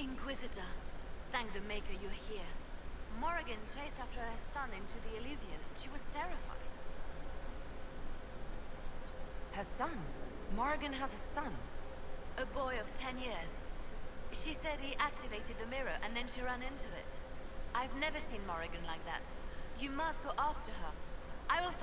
Inquisitor, thank the Maker you're here. Morrigan chased after her son into the Illuvian. She was terrified. Her son? Morrigan has a son? A boy of 10 years. She said he activated the mirror and then she ran into it. I've never seen Morrigan like that. You must go after her. I will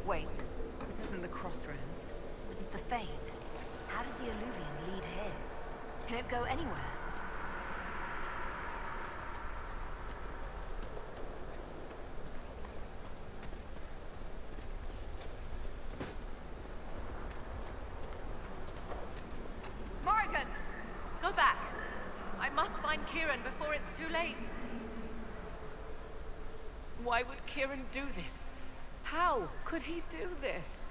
Wait, this isn't the Crossroads. This is the Fade. How did the Illuvian lead here? Can it go anywhere? Morrigan! Go back! I must find Kieran before it's too late. Why would Kieran do this? How could he do this?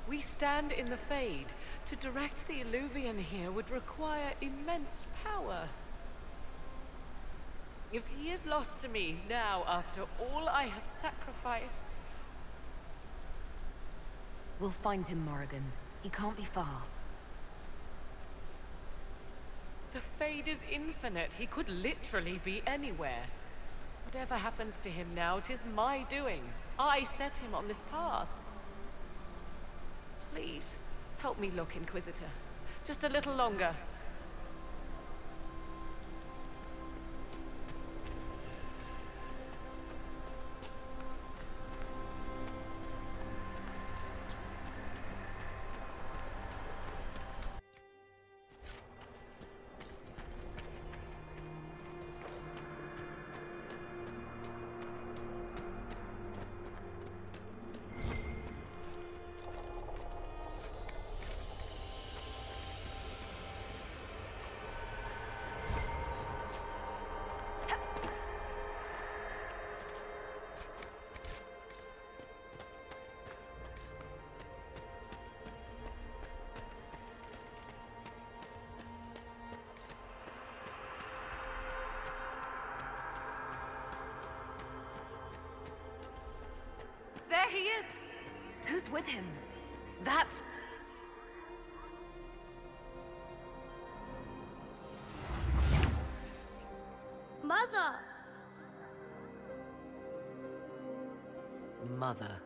We stand in the Fade. To direct the Illuvian here would require immense power. If he is lost to me now after all I have sacrificed... We'll find him, Morrigan. He can't be far. The Fade is infinite. He could literally be anywhere. Whatever happens to him now, 'tis my doing. I set him on this path. Please, help me look, Inquisitor. Just a little longer. There he is! Who's with him? That's... Mother! Mother.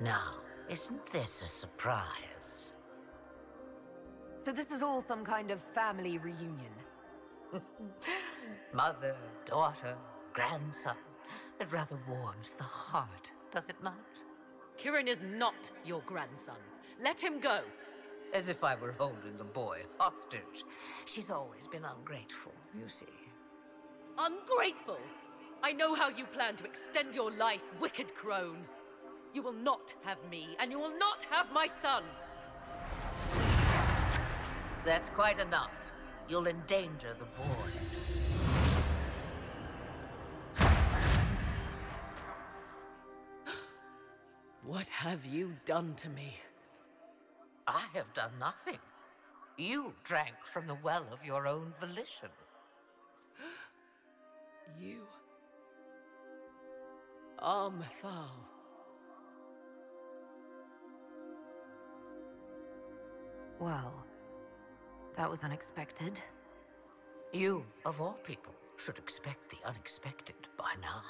Now, isn't this a surprise? So this is all some kind of family reunion? Mother, daughter, grandson. It rather warms the heart, does it not? Kieran is not your grandson. Let him go. As if I were holding the boy hostage. She's always been ungrateful, you see. Ungrateful? I know how you plan to extend your life, wicked crone. You will not have me, and you will not have my son. That's quite enough. You'll endanger the boy. What have you done to me? I have done nothing. You drank from the well of your own volition. You... Armathal. Well, that was unexpected. You, of all people, should expect the unexpected by now.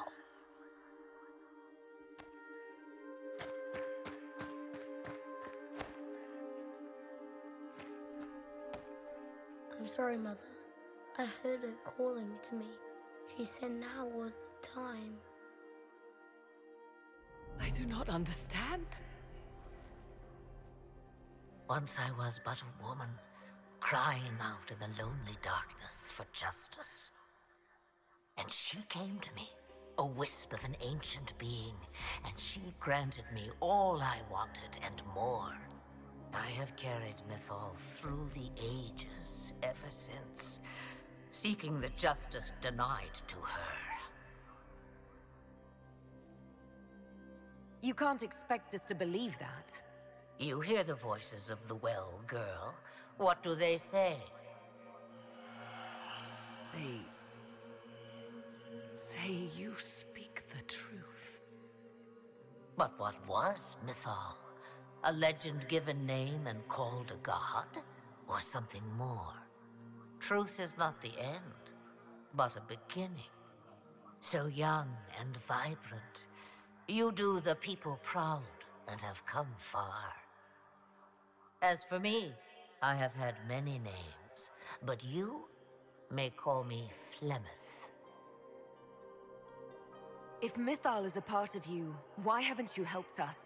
I'm sorry, Mother. I heard her calling to me. She said now was the time. I do not understand. Once I was but a woman, crying out in the lonely darkness for justice. And she came to me, a wisp of an ancient being, and she granted me all I wanted and more. I I have carried Mythal through the ages ever since, seeking the justice denied to her. You can't expect us to believe that. You hear the voices of the well girl. What do they say? They say you speak the truth. But what was Mythal? A legend given name and called a god? Or something more? Truth is not the end, but a beginning. So young and vibrant, you do the people proud and have come far. As for me, I have had many names, but you may call me Flemeth. If Mythal is a part of you, why haven't you helped us?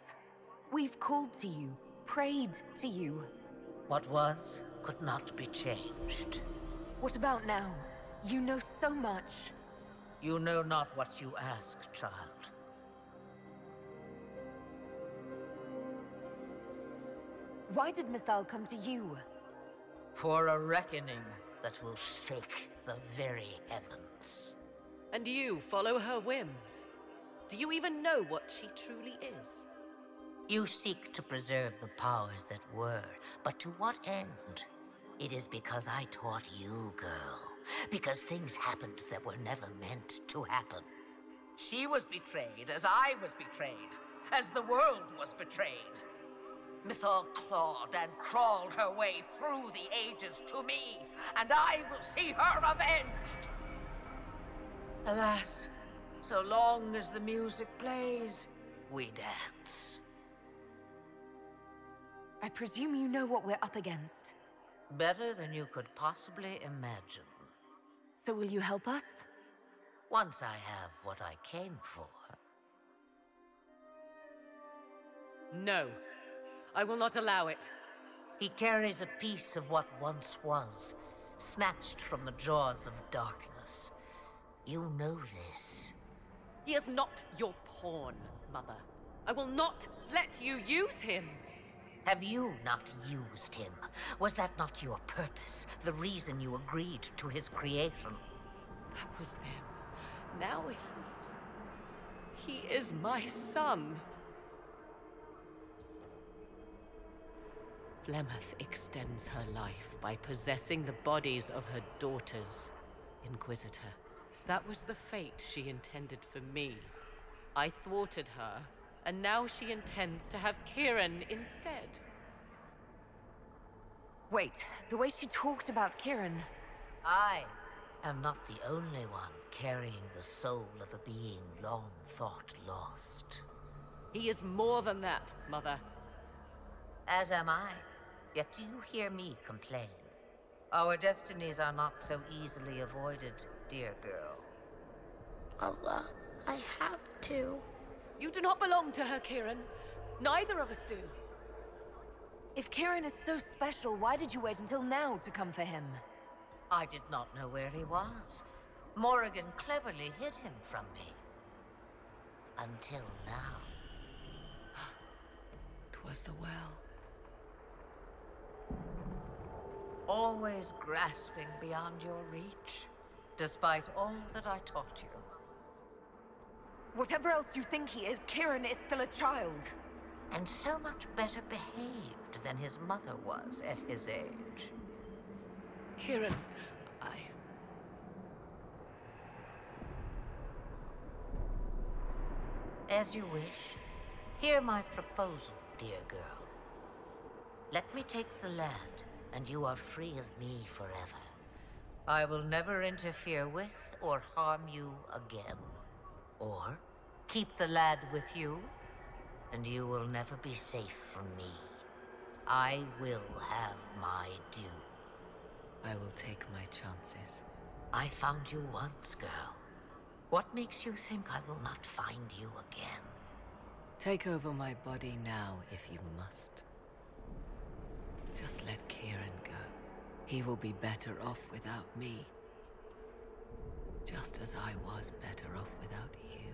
We've called to you, prayed to you. What was could not be changed. What about now? You know so much. You know not what you ask, child. Why did Mythal come to you? For a reckoning that will shake the very heavens. And you follow her whims. Do you even know what she truly is? You seek to preserve the powers that were, but to what end? It is because I taught you, girl. Because things happened that were never meant to happen. She was betrayed as I was betrayed, as the world was betrayed. Mythal clawed and crawled her way through the ages to me, and I will see her avenged! Alas, so long as the music plays, we dance. I presume you know what we're up against. Better than you could possibly imagine. So will you help us? Once I have what I came for. No. I will not allow it. He carries a piece of what once was, snatched from the jaws of darkness. You know this. He is not your pawn, Mother. I will not let you use him. Have you not used him? Was that not your purpose? The reason you agreed to his creation? That was then. Now he is my son. Flemeth extends her life by possessing the bodies of her daughters, Inquisitor. That was the fate she intended for me. I thwarted her, and now she intends to have Kieran instead. Wait, the way she talked about Kieran... I am not the only one carrying the soul of a being long thought lost. He is more than that, Mother. As am I. Yet do you hear me complain? Our destinies are not so easily avoided, dear girl. Mother, I have to. You do not belong to her, Kieran. Neither of us do. If Kieran is so special, why did you wait until now to come for him? I did not know where he was. Morrigan cleverly hid him from me. Until now. 'Twas the well. Always grasping beyond your reach, despite all that I taught you. Whatever else you think he is, Kieran is still a child. And so much better behaved than his mother was at his age. Kieran, As you wish. Hear my proposal, dear girl. Let me take the lad, and you are free of me forever. I will never interfere with or harm you again. Or keep the lad with you, and you will never be safe from me. I will have my due. I will take my chances. I found you once, girl. What makes you think I will not find you again? Take over my body now, if you must. Just let Kieran go. He will be better off without me. Just as I was better off without you.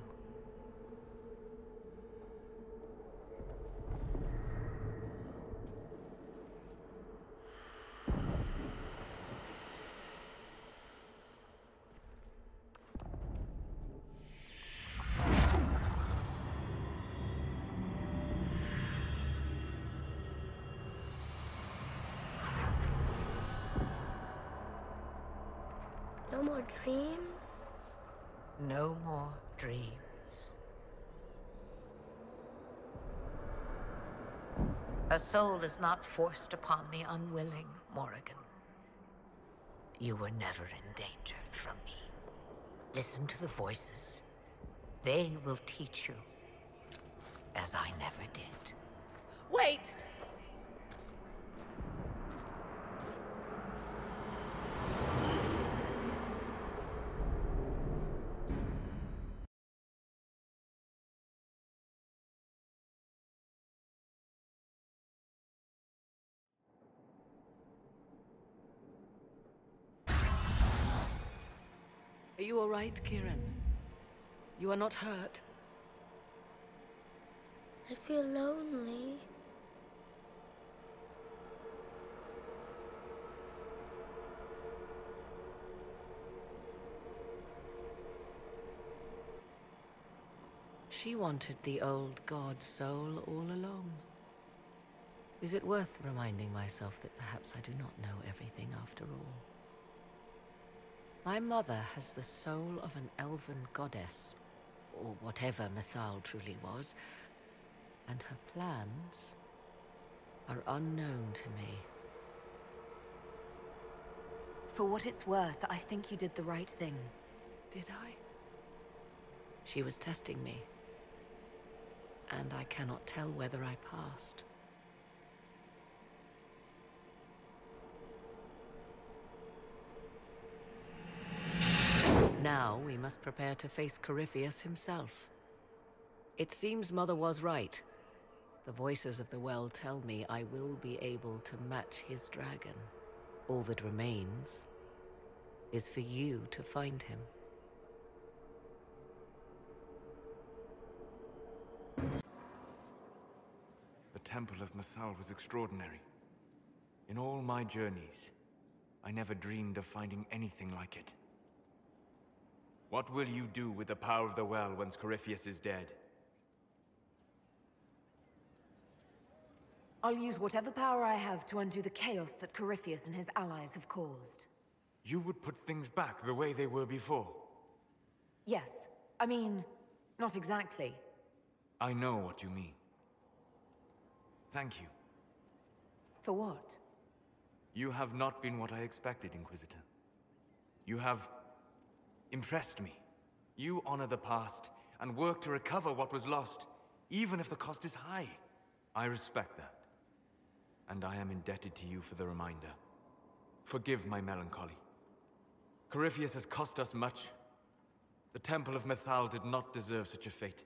No more dreams? No more dreams. A soul is not forced upon the unwilling, Morrigan. You were never endangered from me. Listen to the voices. They will teach you, as I never did. Wait! Are you all right, Kieran? You are not hurt? I feel lonely. She wanted the old god soul all along. Is it worth reminding myself that perhaps I do not know everything after all? My mother has the soul of an elven goddess, or whatever Mythal truly was, and her plans are unknown to me. For what it's worth, I think you did the right thing. Did I? She was testing me, and I cannot tell whether I passed. Now we must prepare to face Corypheus himself. It seems Mother was right. The voices of the well tell me I will be able to match his dragon. All that remains is for you to find him. The Temple of Mythal was extraordinary. In all my journeys, I never dreamed of finding anything like it. What will you do with the power of the well once Corypheus is dead? I'll use whatever power I have to undo the chaos that Corypheus and his allies have caused. You would put things back the way they were before. Yes. I mean, not exactly. I know what you mean. Thank you. For what? You have not been what I expected, Inquisitor. You have impressed me. You honor the past and work to recover what was lost, even if the cost is high. I respect that. And I am indebted to you for the reminder. Forgive my melancholy. Corypheus has cost us much. The Temple of Mythal did not deserve such a fate.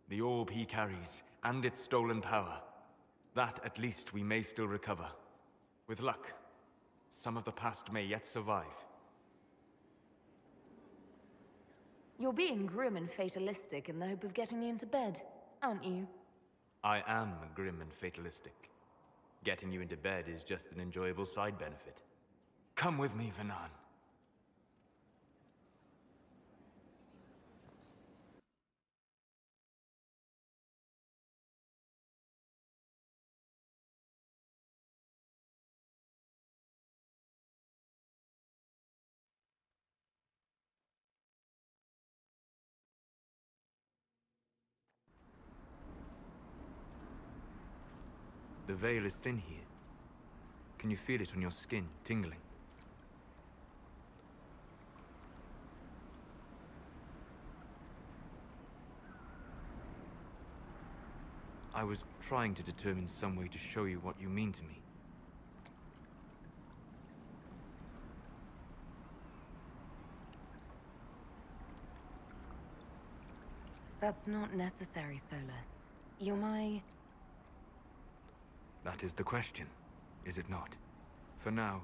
The orb he carries, and its stolen power, that at least we may still recover. With luck, some of the past may yet survive. You're being grim and fatalistic in the hope of getting me into bed, aren't you? I am grim and fatalistic. Getting you into bed is just an enjoyable side benefit. Come with me, Vanan. The veil is thin here. Can you feel it on your skin, tingling? I was trying to determine some way to show you what you mean to me. That's not necessary, Solas. You're my... That is the question, is it not? For now,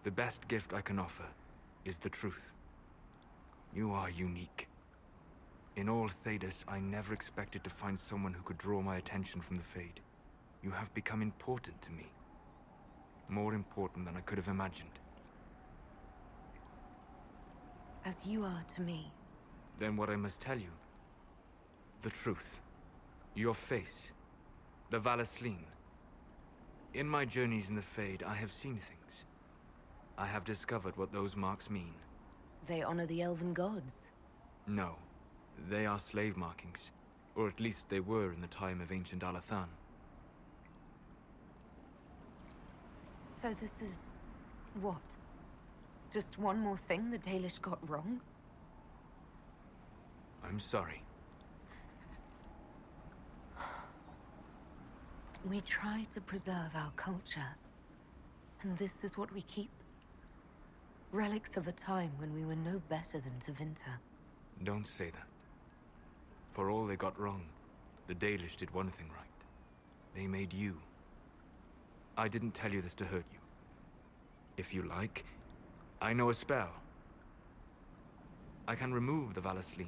the best gift I can offer is the truth. You are unique. In all Thedas, I never expected to find someone who could draw my attention from the Fade. You have become important to me. More important than I could have imagined. As you are to me. Then what I must tell you, the truth. Your face, the Valasleen. In my journeys in the Fade, I have seen things. I have discovered what those marks mean. They honor the elven gods. No. They are slave markings. Or at least they were in the time of ancient Alathan. So this is... what? Just one more thing the Dalish got wrong? I'm sorry. We try to preserve our culture. And this is what we keep? Relics of a time when we were no better than Tevinter. Don't say that. For all they got wrong, the Dalish did one thing right. They made you. I didn't tell you this to hurt you. If you like, I know a spell. I can remove the Valasleen.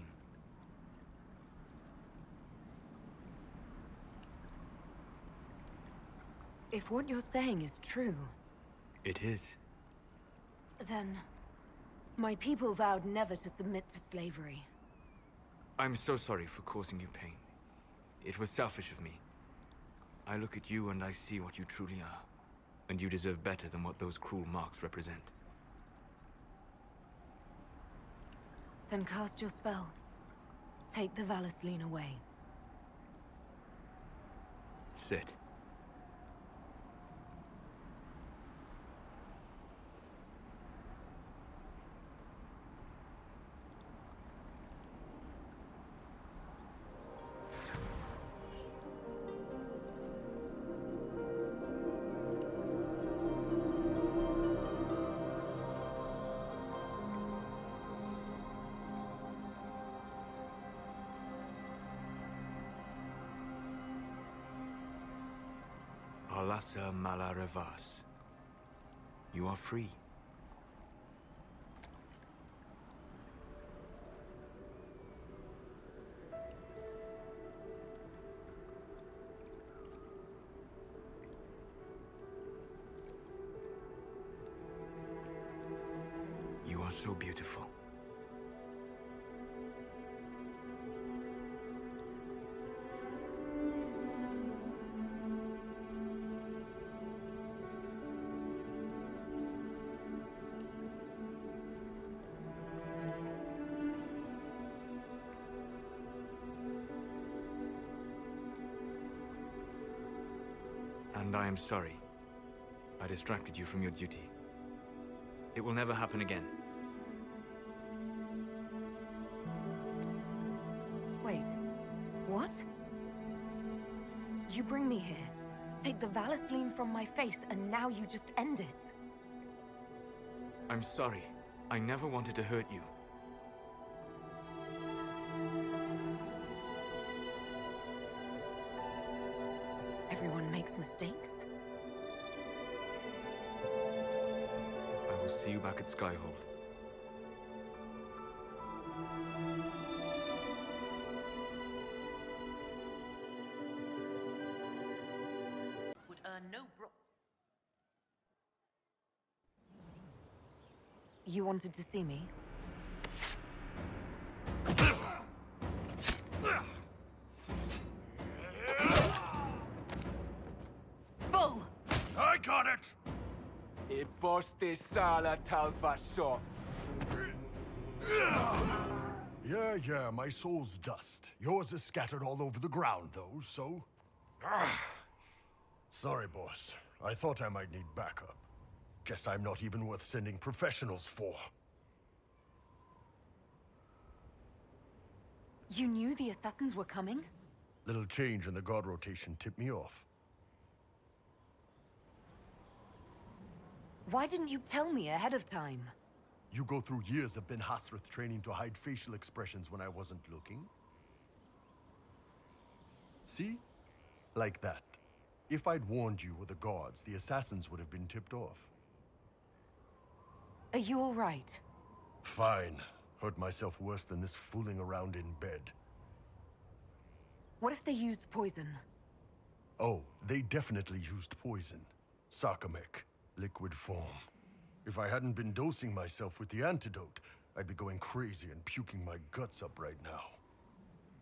If what you're saying is true... It is. Then... my people vowed never to submit to slavery. I'm so sorry for causing you pain. It was selfish of me. I look at you and I see what you truly are. And you deserve better than what those cruel marks represent. Then cast your spell. Take the Valasleen away. Sit. Alasa Malarevas. You are free. You are so beautiful. And I am sorry. I distracted you from your duty. It will never happen again. Wait. What? You bring me here, take the Valasleen from my face, and now you just end it? I'm sorry. I never wanted to hurt you. Everyone makes mistakes. I will see you back at Skyhold. Would earn no You wanted to see me? Bull! I got it! Iposti sala talvasoth. Yeah, my soul's dust. Yours is scattered all over the ground, though, so... Sorry, boss. I thought I might need backup. Guess I'm not even worth sending professionals for. You knew the assassins were coming? Little change in the guard rotation tipped me off. Why didn't you tell me ahead of time? You go through years of Ben Hasrith training to hide facial expressions when I wasn't looking? See? Like that. If I'd warned you or the guards, the assassins would have been tipped off. Are you all right? Fine. Hurt myself worse than this fooling around in bed. What if they used poison? Oh, they definitely used poison. Sarcomec. Liquid form. If I hadn't been dosing myself with the antidote, I'd be going crazy and puking my guts up right now.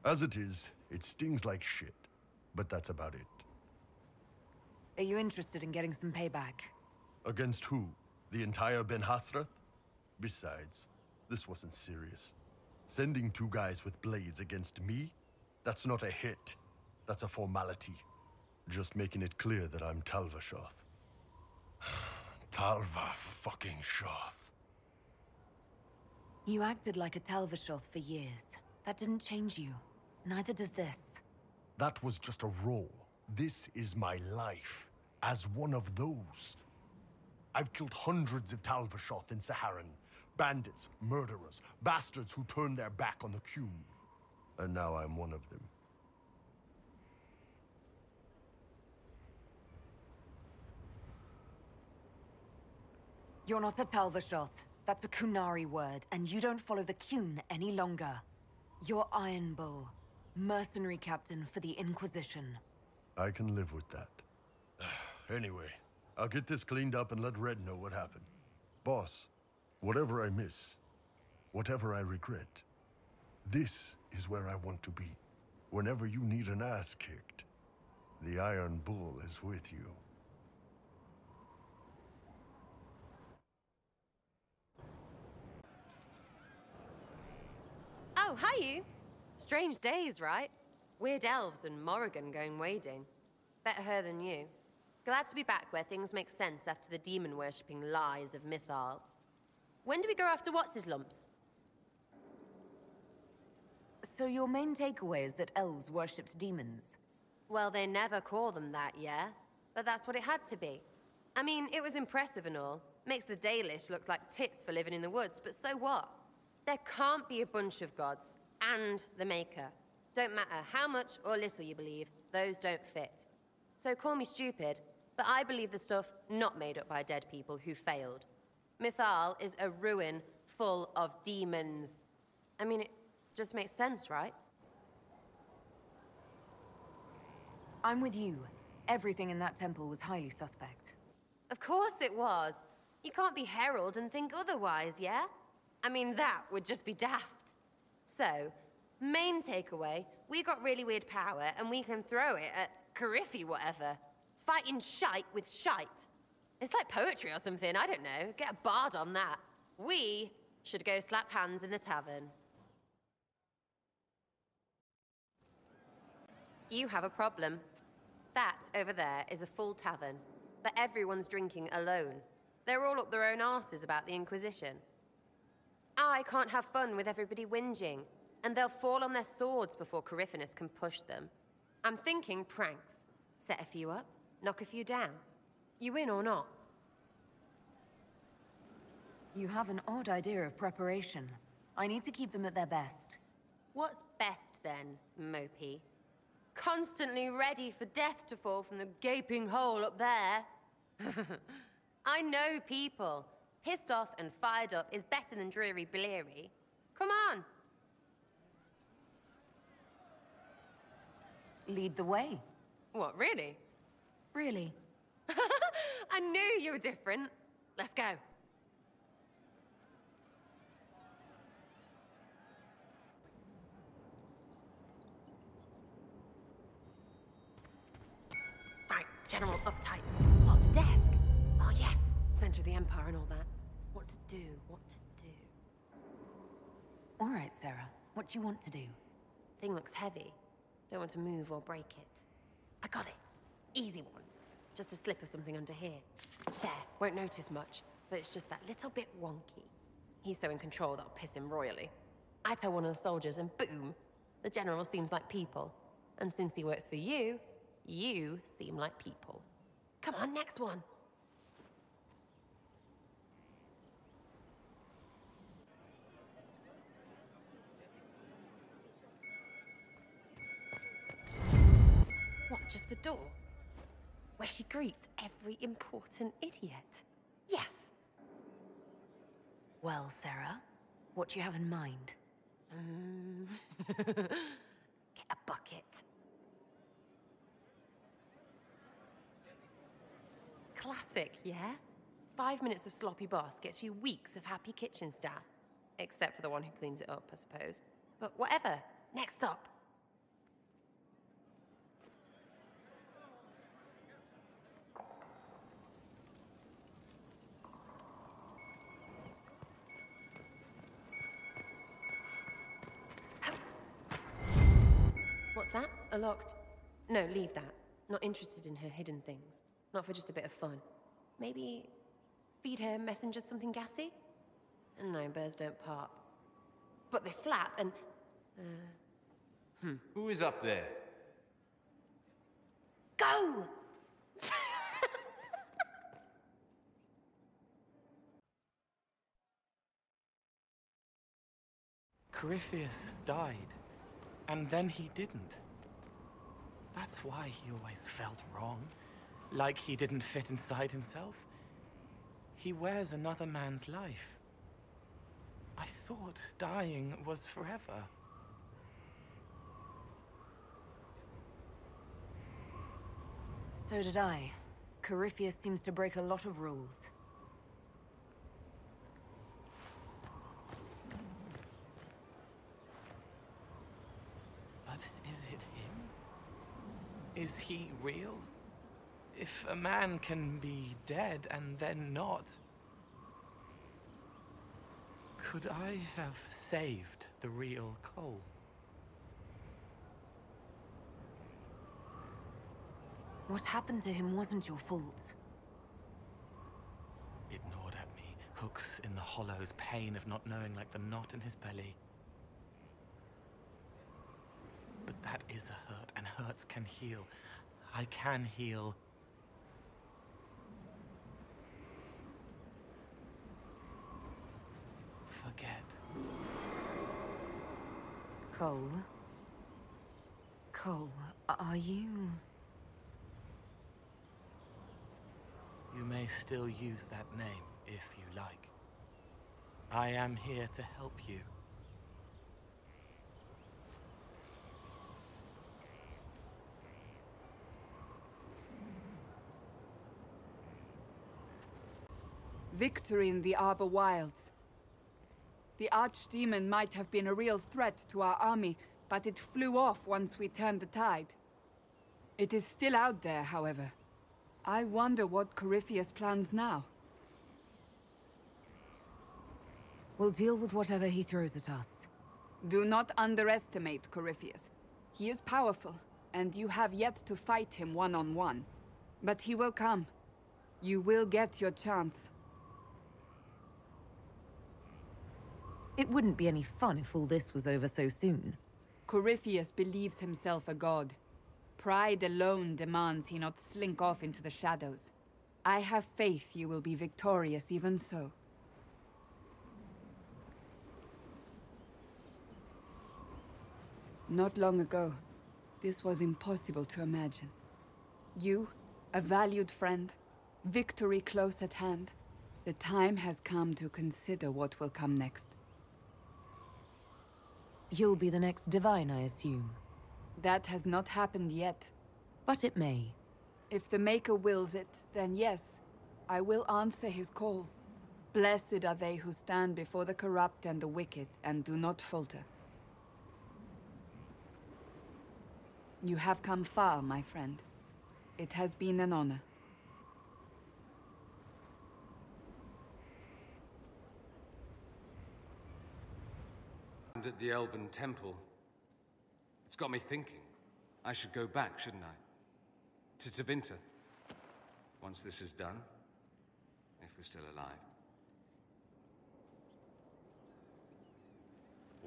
As it is, it stings like shit. But that's about it. Are you interested in getting some payback? Against who? The entire Ben Hasrith? Besides, This wasn't serious. Sending 2 guys with blades against me? That's not a hit. That's a formality. Just making it clear that I'm Talvashoth. Talva fucking Shoth. You acted like a Talvashoth for years. That didn't change you. Neither does this. That was just a role. This is my life. As one of those. I've killed hundreds of Talvashoth in Saharan. Bandits, murderers, bastards who turned their back on the Qun. And now I'm one of them. You're not a Talvashoth. That's a Qunari word, and you don't follow the Qun any longer. You're Iron Bull, mercenary captain for the Inquisition. I can live with that. Anyway, I'll get this cleaned up and let Red know what happened. Boss, whatever I miss, whatever I regret, this is where I want to be. Whenever you need an ass kicked, the Iron Bull is with you. Oh, hi you. Strange days, right? Weird elves and Morrigan going wading. Better her than you. Glad to be back where things make sense after the demon-worshipping lies of Mythal. When do we go after What's-His-Lumps? So your main takeaway is that elves worshipped demons? Well, they never call them that, yeah? But that's what it had to be. I mean, it was impressive and all. Makes the Dalish look like tits for living in the woods, but so what? There can't be a bunch of gods, and the Maker. Don't matter how much or little you believe, those don't fit. So call me stupid, but I believe the stuff not made up by dead people who failed. Mythal is a ruin full of demons. I mean, it just makes sense, right? I'm with you. Everything in that temple was highly suspect. Of course it was. You can't be Herald and think otherwise, yeah? I mean, that would just be daft. So, main takeaway, we got really weird power and we can throw it at Carifi whatever. Fighting shite with shite. It's like poetry or something, I don't know. Get a bard on that. We should go slap hands in the tavern. You have a problem. That over there is a full tavern, but everyone's drinking alone. They're all up their own arses about the Inquisition. I can't have fun with everybody whinging, and they'll fall on their swords before Carifinus can push them. I'm thinking pranks. Set a few up, knock a few down. You in or not? You have an odd idea of preparation. I need to keep them at their best. What's best then, Mopey? Constantly ready for death to fall from the gaping hole up there. I know people. Pissed off and fired up is better than dreary Bleary. Come on. Lead the way. What, really? Really? I knew you were different. Let's go. Right, General uptight. What, the desk? Oh yes, center of the Empire and all that. What to do, what to do. All right, Sarah. What do you want to do? Thing looks heavy. Don't want to move or break it. I got it. Easy one. Just a slip of something under here. There, won't notice much, but it's just that little bit wonky. He's so in control that'll piss him royally. I tell one of the soldiers and boom, the general seems like people. And since he works for you, you seem like people. Come on, next one. What, just the door? Where she greets every important idiot. Yes. Well, Sarah, what do you have in mind? Get a bucket. Classic, yeah? 5 minutes of sloppy boss gets you weeks of happy kitchen staff. Except for the one who cleans it up, I suppose. But whatever. Next up. What's that? A locked... No, leave that. Not interested in her hidden things. Not for just a bit of fun. Maybe feed her messengers something gassy? No, birds don't pop. But they flap and... Who is up there? Go! Corypheus died, and then he didn't. That's why he always felt wrong, like he didn't fit inside himself. He wears another man's life. I thought dying was forever. So did I. Corypheus seems to break a lot of rules. But is it him? Is he real? If a man can be dead and then not, could I have saved the real Cole? What happened to him wasn't your fault. It gnawed at me, hooks in the hollows, pain of not knowing like the knot in his belly. But that is a hurt, and hurts can heal. I can heal. Forget. Cole? Cole, are you... You may still use that name, if you like. I am here to help you. Victory in the Arbor Wilds. The Archdemon might have been a real threat to our army, but it flew off once we turned the tide. It is still out there, however. I wonder what Corypheus plans now. We'll deal with whatever he throws at us. Do not underestimate Corypheus. He is powerful, and you have yet to fight him one-on-one. But he will come. You will get your chance. It wouldn't be any fun if all this was over so soon. Corypheus believes himself a god. Pride alone demands he not slink off into the shadows. I have faith you will be victorious even so. Not long ago, this was impossible to imagine. You, a valued friend, victory close at hand. The time has come to consider what will come next. You'll be the next divine, I assume. That has not happened yet. But it may. If the Maker wills it, then yes, I will answer his call. Blessed are they who stand before the corrupt and the wicked, and do not falter. You have come far, my friend. It has been an honor. And at the Elven Temple, it's got me thinking. I should go back, shouldn't I? To Tevinter. Once this is done. If we're still alive.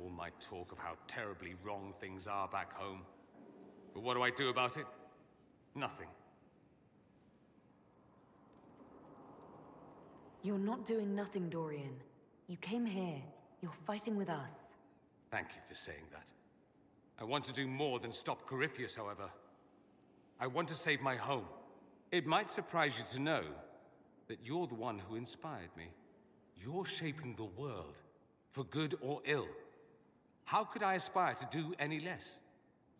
All my talk of how terribly wrong things are back home. But what do I do about it? Nothing. You're not doing nothing, Dorian. You came here. You're fighting with us. Thank you for saying that. I want to do more than stop Corypheus, however. I want to save my home. It might surprise you to know that you're the one who inspired me. You're shaping the world, for good or ill. How could I aspire to do any less?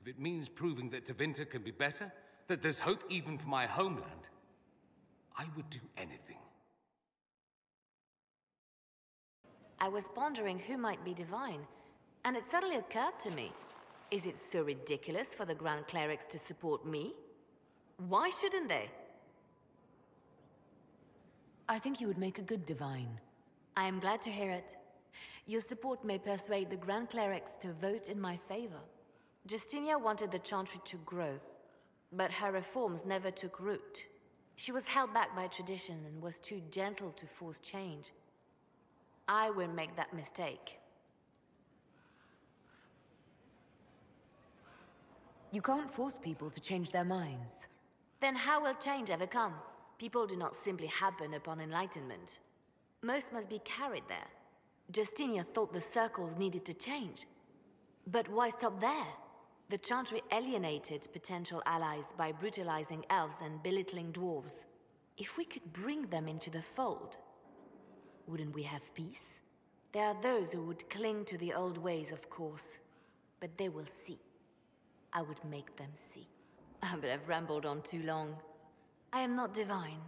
If it means proving that Tevinter can be better, that there's hope even for my homeland, I would do anything. I was pondering who might be divine, and it suddenly occurred to me. Is it so ridiculous for the Grand Clerics to support me? Why shouldn't they? I think you would make a good divine. I am glad to hear it. Your support may persuade the Grand Clerics to vote in my favor. Justinia wanted the Chantry to grow, but her reforms never took root. She was held back by tradition and was too gentle to force change. I won't make that mistake. You can't force people to change their minds. Then how will change ever come? People do not simply happen upon enlightenment. Most must be carried there. Justinia thought the circles needed to change. But why stop there? The Chantry alienated potential allies by brutalizing elves and belittling dwarves. If we could bring them into the fold, wouldn't we have peace? There are those who would cling to the old ways, of course, but they will see. I would make them see. But I've rambled on too long. I am not divine.